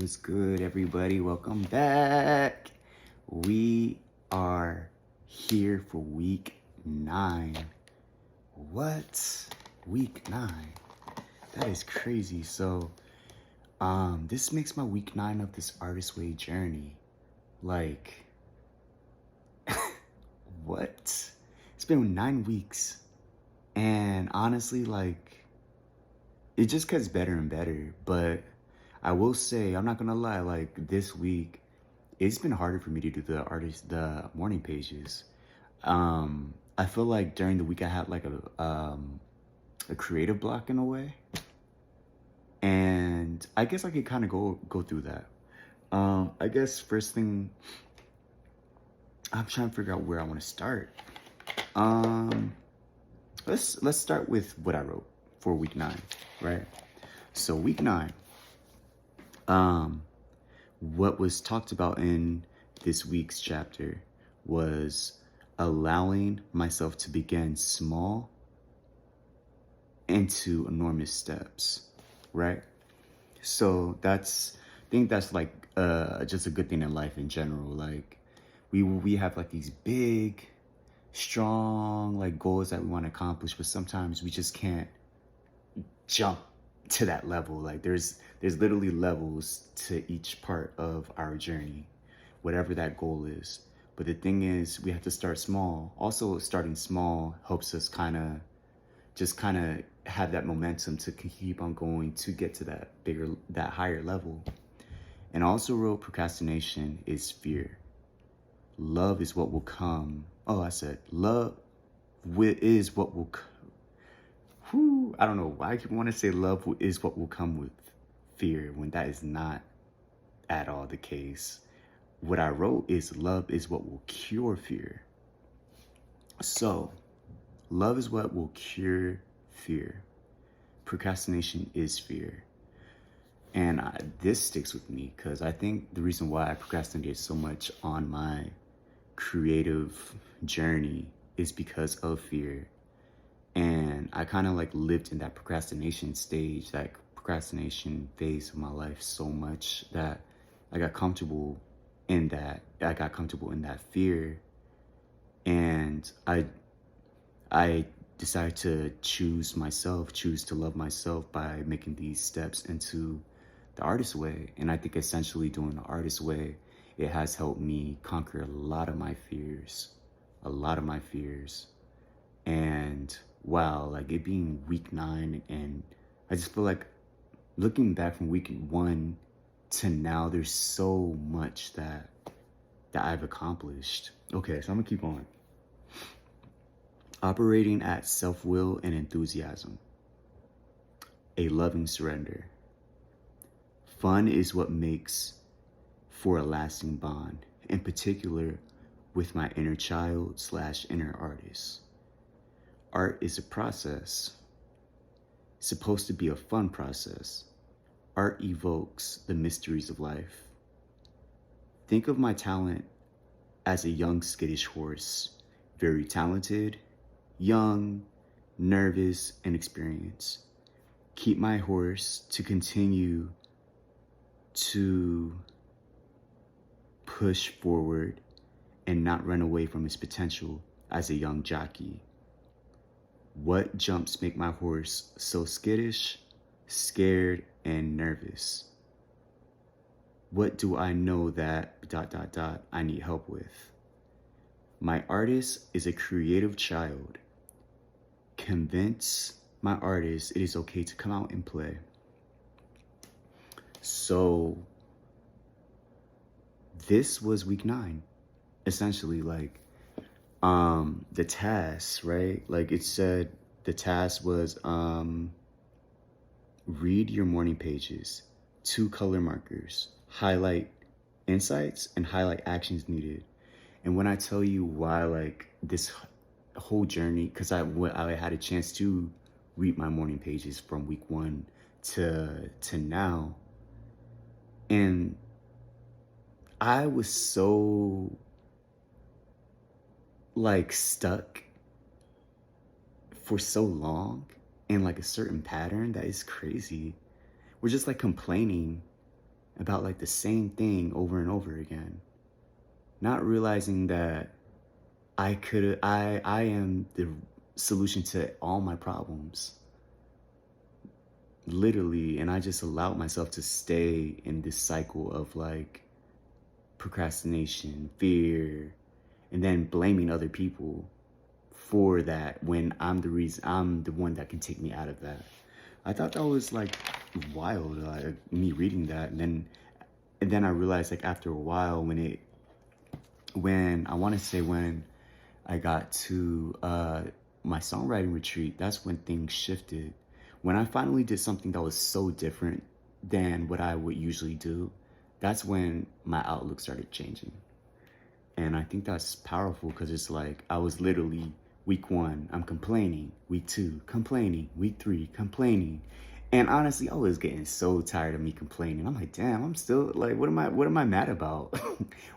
What's good, everybody? Welcome back. We are here for week 9. What? Week 9? That is crazy. So, this makes my week 9 of this Artist Way journey. Like, what? It's been 9 weeks. And honestly, like, it just gets better and better. But I will say, I'm not gonna lie, like this week, it's been harder for me to do the morning pages. I feel like during the week I had like a creative block in a way, and I guess I could kind of go through that. I guess first thing, I'm trying to figure out where I want to start. Um, let's start with what I wrote for week 9, right? So week 9. What was talked about in this week's chapter was allowing myself to begin small into enormous steps, right? So I think that's like just a good thing in life in general. Like we have like these big, strong like goals that we want to accomplish, but sometimes we just can't jump to that level. Like there's literally levels to each part of our journey, whatever that goal is. But the thing is, we have to start small. Also, starting small helps us kind of have that momentum to keep on going to get to that higher level. And I also wrote procrastination is fear. Love is what will come. Oh, I said love is what will I don't know why I keep want to say love is what will come with fear when that is not at all the case. What I wrote is love is what will cure fear. So, love is what will cure fear. Procrastination is fear. And this sticks with me because I think the reason why I procrastinated so much on my creative journey is because of fear. And I kind of like lived in that procrastination stage, that procrastination phase of my life so much that I got comfortable in that. I got comfortable in that fear. And I decided to choose to love myself by making these steps into the artist way. And I think essentially doing the artist way, it has helped me conquer a lot of my fears. And wow, like it being week 9, and I just feel like looking back from week 1 to now, there's so much that I've accomplished. Okay, so I'm gonna keep on. Operating at self-will and enthusiasm. A loving surrender. Fun is what makes for a lasting bond, in particular with my inner child / inner artist. Art is a process. It's supposed to be a fun process. Art evokes the mysteries of life. Think of my talent as a young, skittish horse, very talented, young, nervous, and experienced. Keep my horse to continue to push forward and not run away from his potential as a young jockey. What jumps make my horse so skittish, scared, and nervous? What do I know that ... I need help with? My artist is a creative child. Convince my artist it is okay to come out and play. So this was week 9, essentially. Like the task, right? Like it said, the task was read your morning pages, 2 color markers, highlight insights and highlight actions needed. And when I tell you why, like this whole journey, because I had a chance to read my morning pages from week 1 to now, and I was so like stuck for so long in like a certain pattern that is crazy. We're just like complaining about like the same thing over and over again, not realizing that I am the solution to all my problems, literally. And I just allowed myself to stay in this cycle of like procrastination, fear, and then blaming other people for that when I'm the one that can take me out of that. I thought that was like wild, me reading that. And then I realized like after a while when I want to say when I got to my songwriting retreat, that's when things shifted. When I finally did something that was so different than what I would usually do, that's when my outlook started changing. And I think that's powerful because it's like I was literally week 1, I'm complaining. Week 2, complaining. Week 3, complaining. And honestly, I was getting so tired of me complaining. I'm like, damn, I'm still like, what am I mad about?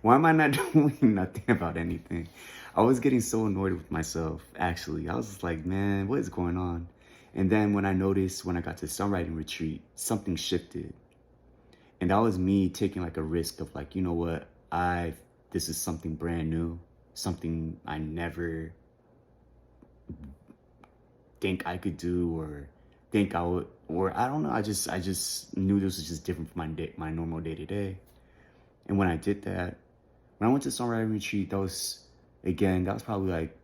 Why am I not doing nothing about anything? I was getting so annoyed with myself, actually. I was just like, man, what is going on? And then when I noticed when I got to songwriting retreat, something shifted. And that was me taking like a risk of like, you know what? This is something brand new, something I never think I could do or think I would, or I don't know. I just knew this was just different from my normal day to day. And when I did that, when I went to songwriting retreat, that was probably like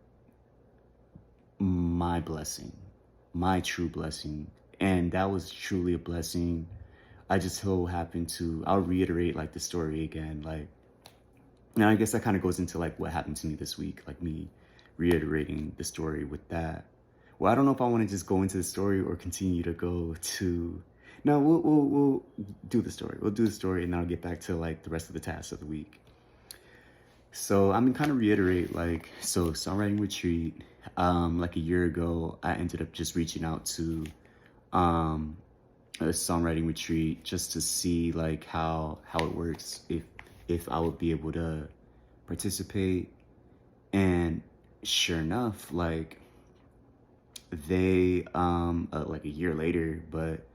my blessing, my true blessing. And that was truly a blessing. I just so happened to, I'll reiterate like the story again. Like, and I guess that kind of goes into like what happened to me this week, like me reiterating the story with that. Well, I don't know if I want to just go into the story or continue to go to. No, we'll do the story. We'll do the story, and then I'll get back to like the rest of the tasks of the week. So I'm gonna kind of reiterate, like, so songwriting retreat. Like a year ago, I ended up just reaching out to a songwriting retreat just to see like how it works, if I would be able to participate. And sure enough, like they like a year later, but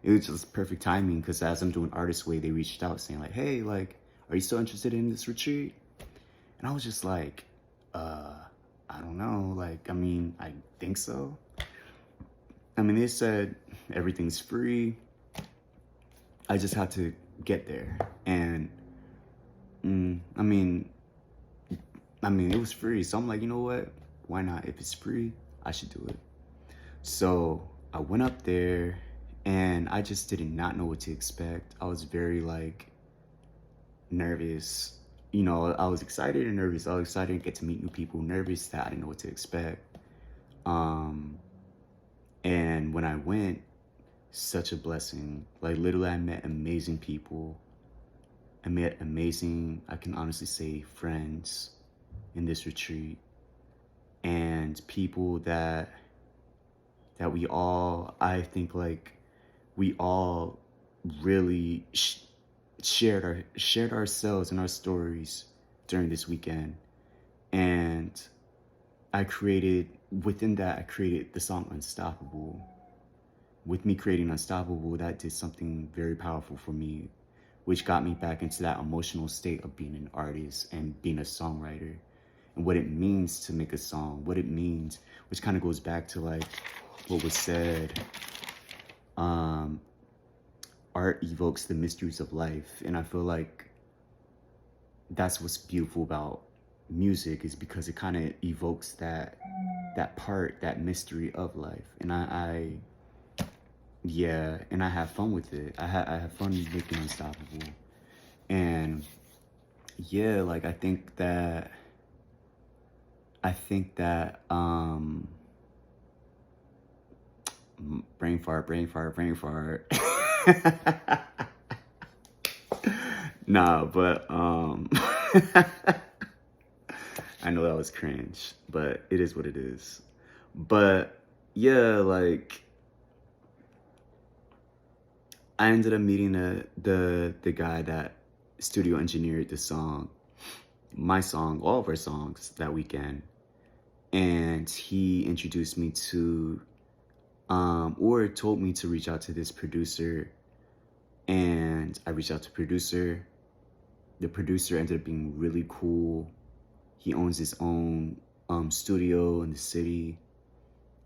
it was just perfect timing because as I'm doing Artist Way, they reached out saying like, hey, like, are you still interested in this retreat? And I was just like, I don't know. Like, I mean, I think so. I mean, they said everything's free. I just had to get there. And I mean, it was free. So I'm like, you know what? Why not? If it's free, I should do it. So I went up there and I just did not know what to expect. I was very like nervous. You know, I was excited and nervous. I was excited to get to meet new people, nervous that I didn't know what to expect. And when I went, such a blessing. Like literally I met amazing people. I met amazing, I can honestly say, friends in this retreat. And people that we all, I think like we all really shared ourselves and our stories during this weekend. And within that, I created the song Unstoppable. With me creating Unstoppable, that did something very powerful for me, which got me back into that emotional state of being an artist and being a songwriter and what it means to make a song, what it means, which kind of goes back to like what was said, art evokes the mysteries of life. And I feel like that's what's beautiful about music, is because it kind of evokes that mystery of life. And and I have fun with it. I have fun making Unstoppable. And yeah, like I think that brain fart. Nah, but I know that was cringe, but it is what it is. But yeah, like I ended up meeting the guy that studio engineered the song, my song, all of our songs that weekend. And he introduced me to or told me to reach out to this producer and I reached out to producer. The producer ended up being really cool. He owns his own studio in the city,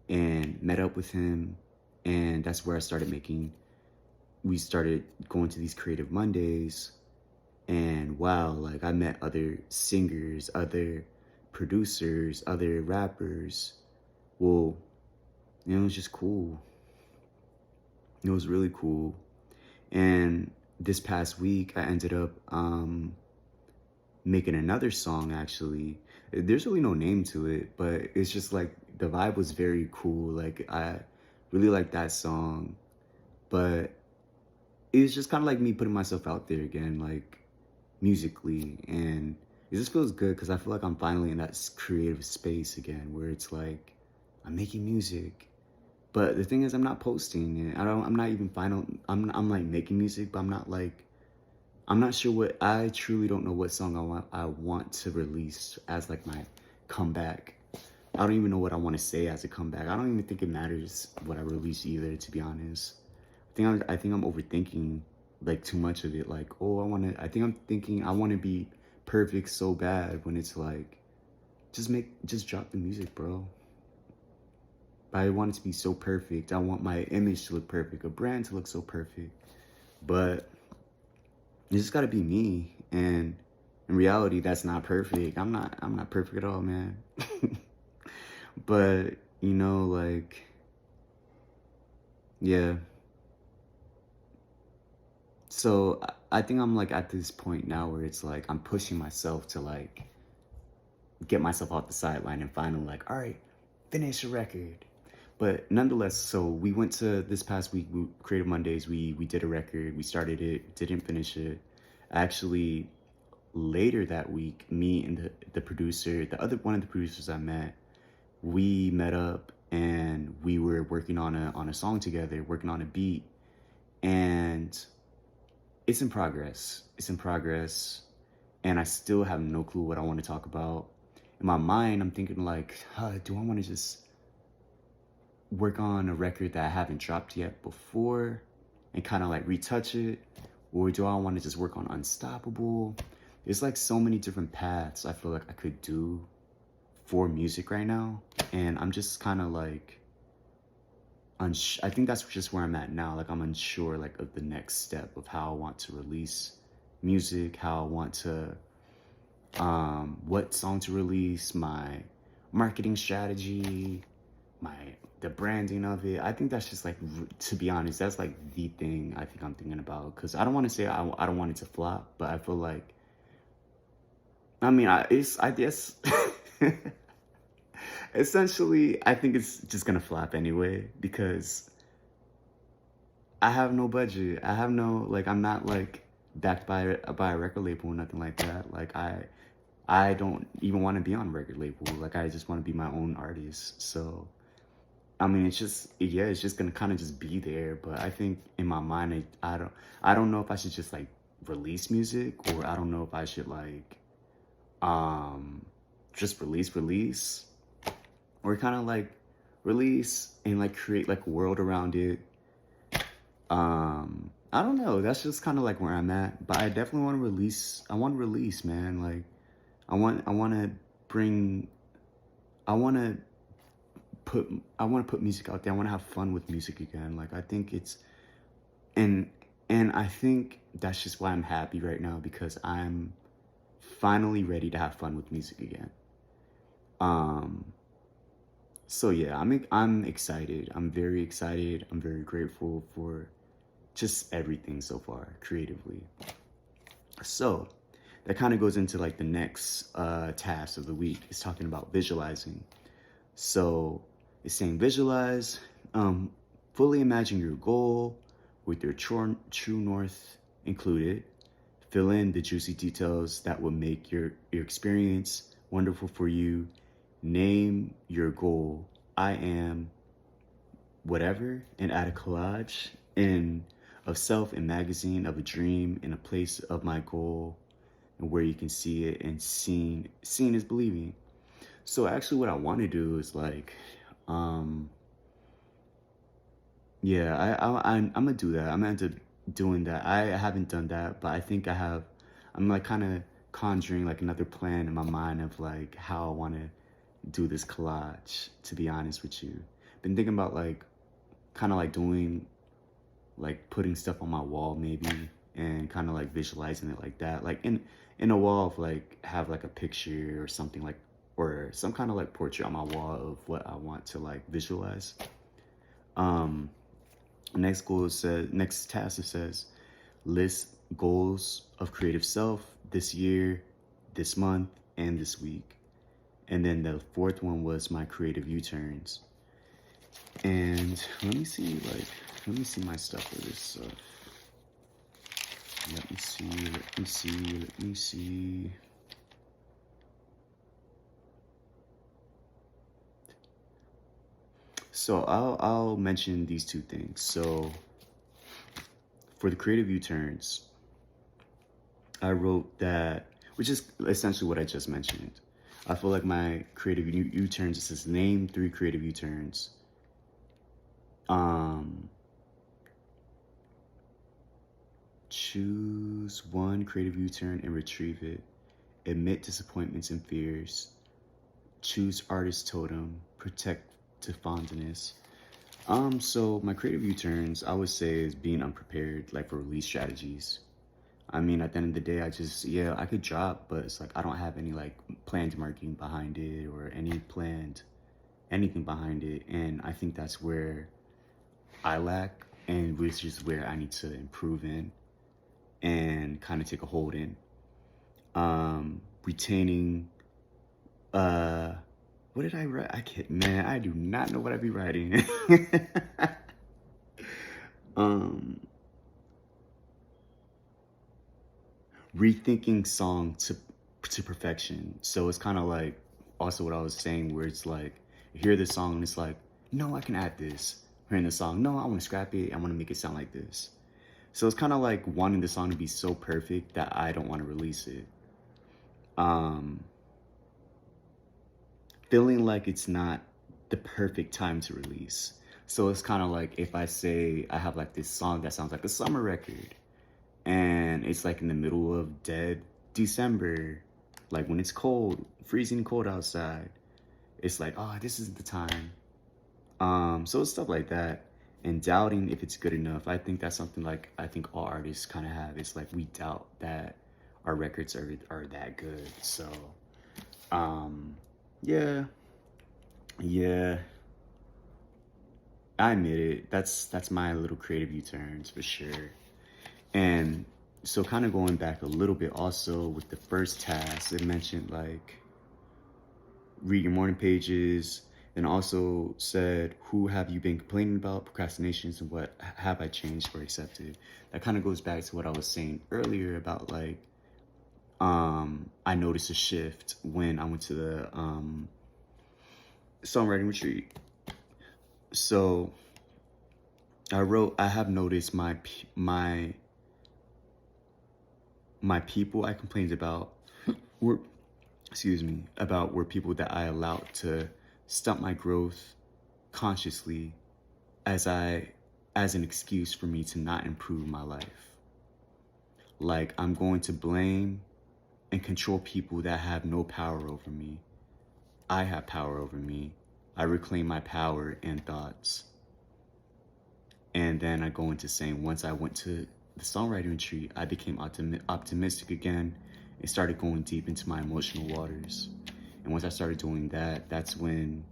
and met up with him, and that's where I started making. We started going to these creative Mondays, and wow, like I met other singers, other producers, other rappers. Well, it was just cool. It was really cool. And this past week, I ended up making another song actually. There's really no name to it, but it's just like the vibe was very cool. Like I really like that song, but it was just kind of like me putting myself out there again, like musically, and it just feels good because I feel like I'm finally in that creative space again, where it's like I'm making music, but the thing is, I'm not posting it. I'm not even final. I'm like making music, but I'm not like. I'm not sure what. I truly don't know what song I want to release as like my comeback. I don't even know what I want to say as a comeback. I don't even think it matters what I release either, to be honest. I think I'm overthinking like too much of it. Like, oh, I think I'm thinking I want to be perfect so bad when it's like, just drop the music, bro. I want it to be so perfect. I want my image to look perfect, a brand to look so perfect. But you just gotta be me. And in reality, that's not perfect. I'm not perfect at all, man. But, like, yeah. So I think I'm like at this point now where it's like I'm pushing myself to like get myself off the sideline and finally like, all right, finish a record. But nonetheless, so we went to this past week, Creative Mondays. We did a record. We started it, didn't finish it. Actually, later that week, me and the producer, the other one of the producers I met, we met up and we were working on a song together, working on a beat, and it's in progress. It's in progress, and I still have no clue what I want to talk about. In my mind, I'm thinking like, do I want to just work on a record that I haven't dropped yet before and kind of like retouch it? Or do I want to just work on Unstoppable? There's like so many different paths I feel like I could do for music right now. And I'm just kind of like, I think that's just where I'm at now. Like I'm unsure like of the next step of how I want to release music, how I want to, what song to release, my marketing strategy, the branding of it. I think that's just like, to be honest, that's like the thing I think I'm thinking about. Cause I don't want to say I don't want it to flop, but I feel like, I mean, I guess, essentially, I think it's just gonna flop anyway because I have no budget. I have no, like, I'm not like backed by a record label or nothing like that. Like I don't even want to be on a record label. Like I just want to be my own artist. So I mean, it's just, yeah, it's just gonna kind of just be there. But I think in my mind, I don't know if I should just like release music, or I don't know if I should like, just release, or kind of like release and like create like a world around it. I don't know. That's just kind of like where I'm at. But I definitely want to release. I want to release, man. Like, I want to bring. I want to put I want to put music out there. I want to have fun with music again. Like I think it's and and I think that's just why I'm happy right now, because I'm finally ready to have fun with music again. Um so yeah, I'm excited. I'm very excited. I'm very grateful for just everything so far creatively. So that kind of goes into like the next task of the week, is talking about visualizing. So it's saying visualize, fully imagine your goal with your true north included. Fill in the juicy details that will make your experience wonderful for you. Name your goal. I am whatever, and add a collage in of self and magazine of a dream in a place of my goal and where you can see it, and seeing is believing. So actually what I want to do is like, um, yeah, I'm gonna do that. I'm gonna have to doing that. I haven't done that, but I think I have. I'm like kind of conjuring like another plan in my mind of like how I want to do this collage, to be honest with you. Been thinking about like kind of like doing like putting stuff on my wall maybe, and kind of like visualizing it like that, like in a wall of like have like a picture or something, like, or some kind of like portrait on my wall of what I want to like visualize. um next task, it says list goals of creative self this year, this month, and this week. And then the fourth one was my creative U-turns. And let me see my stuff for this stuff. Let me see. So I'll mention these two things. So for the creative U-turns, I wrote that, which is essentially what I just mentioned. I feel like my creative U-turns, it says name 3 creative U-turns. Choose 1 creative U-turn and retrieve it. Admit disappointments and fears. Choose artist totem. Protect to fondness. So my creative U-turns, I would say, is being unprepared, like for release strategies. I mean, at the end of the day, I could drop, but it's like I don't have any like planned marketing behind it or any planned anything behind it. And I think that's where I lack, and which is where I need to improve in and kind of take a hold in. Retaining, what did I write? I can't, man, I do not know what I be writing. um, Rethinking song to perfection. So it's kind of like also what I was saying, where it's like you hear this song and it's like, no, I can add this. Hearing the song, no, I want to scrap it. I want to make it sound like this. So it's kind of like wanting the song to be so perfect that I don't want to release it. Feeling like it's not the perfect time to release. So it's kind of like if I say I have like this song that sounds like a summer record, and it's like in the middle of dead December, like when it's cold, freezing cold outside, it's like, oh, this isn't the time. So it's stuff like that, and doubting if it's good enough. I think that's something like I think all artists kind of have. It's like we doubt that our records are that good. So, yeah, yeah, I admit it. That's my little creative U-turns for sure. And so kind of going back a little bit also with the first task, it mentioned like read your morning pages, and also said, who have you been complaining about, procrastinations, and what have I changed or accepted? That kind of goes back to what I was saying earlier about like, I noticed a shift when I went to the songwriting retreat. So I wrote, I have noticed my people I complained about were, about were people that I allowed to stunt my growth consciously as an excuse for me to not improve my life. Like I'm going to blame and control people that have no power over me. I have power over me. I reclaim my power and thoughts. And then I go into saying, once I went to the songwriting retreat, I became optimistic again and started going deep into my emotional waters. And once I started doing that, that's when,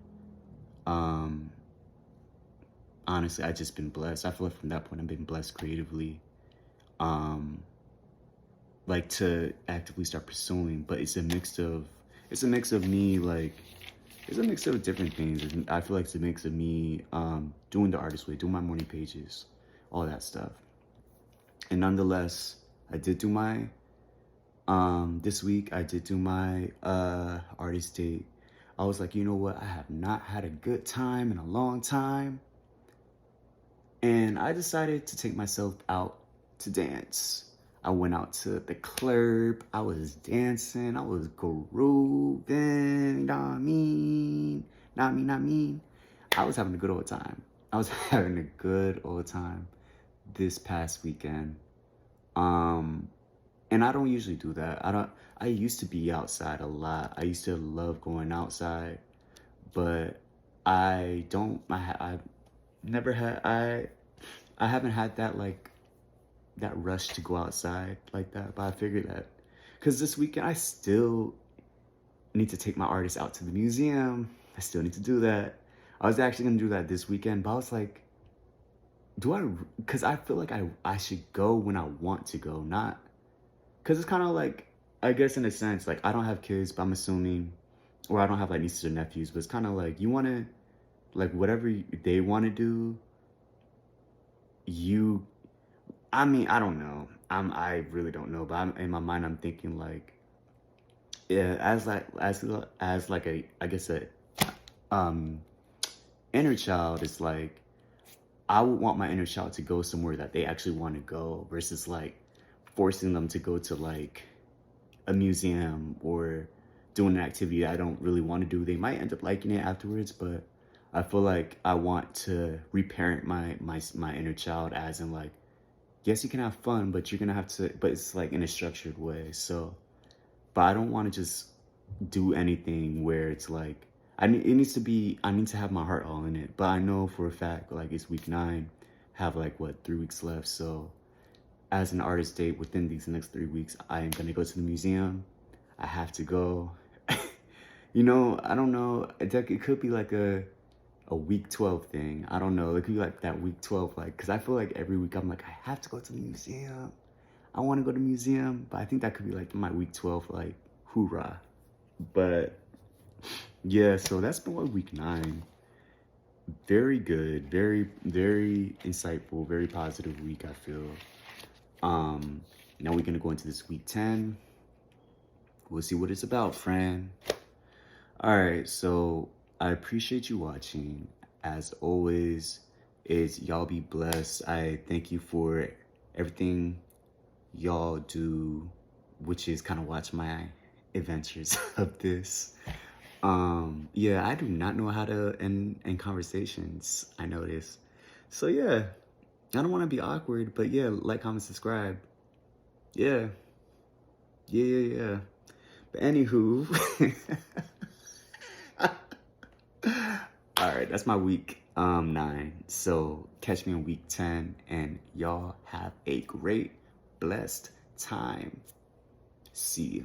honestly, I just been blessed. I feel like from that point, I've been blessed creatively, like to actively start pursuing. But it's a mix of me, like, it's a mix of different things. I feel like it's a mix of me doing the artist way, doing my morning pages, all that stuff. And nonetheless, I did do my, this week, I did do my artist date. I was like, you know what? I have not had a good time in a long time. And I decided to take myself out to dance. I went out to the club. I was dancing. I was grooving. Not mean. I was having a good old time. this past weekend. Um, and I don't usually do that. I used to be outside a lot. I used to love going outside, but I don't, I never had, I haven't had that like, that rush to go outside like that. But I figured that, because this weekend I still need to take my artist out to the museum. I still need to do that. I was actually gonna do that this weekend, but I was like, do I? Because I feel like I should go when I want to go, not because it's kind of like, I guess in a sense, like I don't have kids, but I'm assuming, or I don't have like nieces or nephews, but it's kind of like you want to, like whatever they want to do, you. I mean, I don't know. I really don't know, but in my mind I'm thinking like, yeah, as like a, I guess a um inner child is like, I would want my inner child to go somewhere that they actually want to go versus like forcing them to go to like a museum or doing an activity I don't really want to do. They might end up liking it afterwards, but I feel like I want to reparent my inner child, as in like, yes, you can have fun, but you're gonna have to, but it's like in a structured way. So, but I don't want to just do anything where it's like, it needs to be, I need to have my heart all in it. But I know for a fact, like it's week 9, have like what, 3 weeks left. So as an artist date within these next 3 weeks, I am gonna go to the museum. I have to go. You know, I don't know. It could be like a week 12 thing. I don't know. It could be like that week 12, like, because I feel like every week I'm like, I have to go to the museum. I want to go to the museum. But I think that could be like my week 12, like, hoorah. But yeah, so that's been what week 9. Very good, very, very insightful, very positive week, I feel. Now we're gonna go into this week 10. We'll see what it's about, friend. All right, so I appreciate you watching. As always, is y'all be blessed. I thank you for everything y'all do, which is kind of watch my adventures of this. Yeah, I do not know how to end conversations, I notice. So yeah, I don't want to be awkward, but yeah, like, comment, subscribe. Yeah. Yeah. But anywho, all right, that's my week 9. So catch me in week 10, and y'all have a great, blessed time. See you.